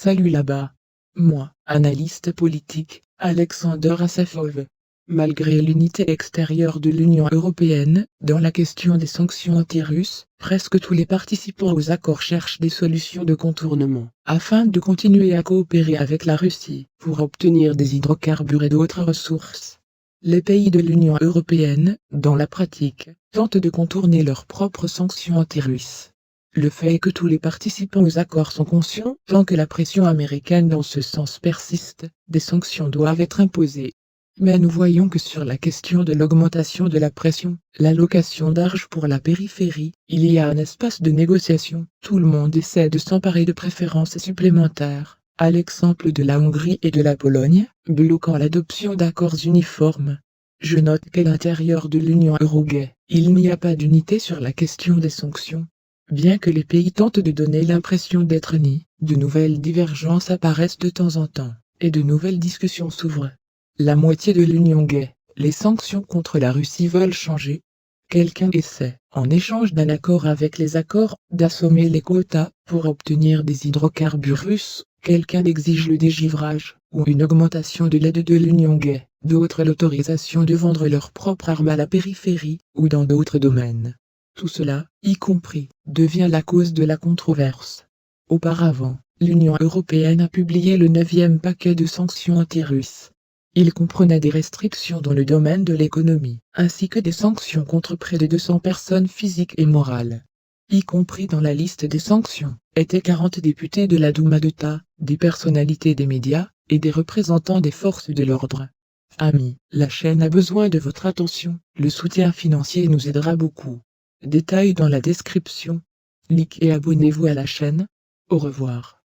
Salut là-bas. Moi, analyste politique, Alexander Assafov. Malgré l'unité extérieure de l'Union européenne, dans la question des sanctions anti-russes, presque tous les participants aux accords cherchent des solutions de contournement, afin de continuer à coopérer avec la Russie, pour obtenir des hydrocarbures et d'autres ressources. Les pays de l'Union européenne, dans la pratique, tentent de contourner leurs propres sanctions anti-russes. Le fait est que tous les participants aux accords sont conscients, tant que la pression américaine dans ce sens persiste, des sanctions doivent être imposées. Mais nous voyons que sur la question de l'augmentation de la pression, l'allocation d'argent pour la périphérie, il y a un espace de négociation. Tout le monde essaie de s'emparer de préférences supplémentaires, à l'exemple de la Hongrie et de la Pologne, bloquant l'adoption d'accords uniformes. Je note qu'à l'intérieur de l'Union européenne, il n'y a pas d'unité sur la question des sanctions. Bien que les pays tentent de donner l'impression d'être unis, de nouvelles divergences apparaissent de temps en temps, et de nouvelles discussions s'ouvrent. La moitié de l'Union gay, les sanctions contre la Russie veulent changer. Quelqu'un essaie, en échange d'un accord avec les accords, d'assommer les quotas pour obtenir des hydrocarbures russes. Quelqu'un exige le dégivrage, ou une augmentation de l'aide de l'Union gay, d'autres l'autorisation de vendre leurs propres armes à la périphérie, ou dans d'autres domaines. Tout cela, y compris, devient la cause de la controverse. Auparavant, l'Union européenne a publié le 9e paquet de sanctions anti-russes. Il comprenait des restrictions dans le domaine de l'économie, ainsi que des sanctions contre près de 200 personnes physiques et morales. Y compris dans la liste des sanctions, étaient 40 députés de la Douma d'État, des personnalités des médias, et des représentants des forces de l'ordre. Amis, la chaîne a besoin de votre attention, le soutien financier nous aidera beaucoup. Détails dans la description. Likez et abonnez-vous à la chaîne. Au revoir.